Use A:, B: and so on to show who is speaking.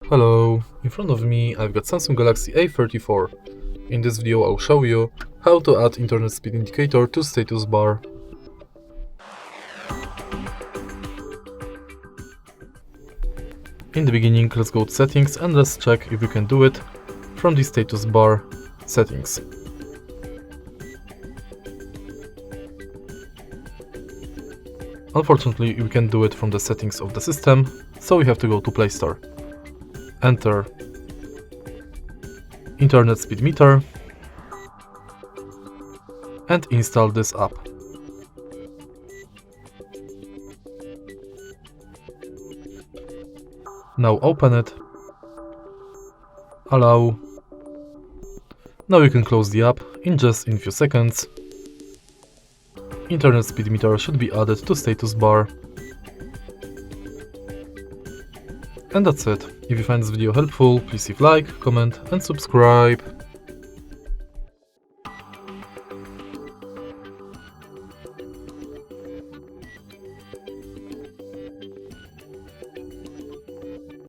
A: Hello, in front of me I've got Samsung Galaxy A34. In this video I'll show you how to add internet speed indicator to status bar. In the beginning, let's go to settings and let's check if we can do it from the status bar settings. Unfortunately, we can do it from the settings of the system, so we have to go to Play Store. Enter Internet Speed Meter and install this app. Now open it, allow. Now you can close the app in just a few seconds. Internet speed meter should be added to status bar. And that's it. If you find this video helpful, please leave like, comment and subscribe.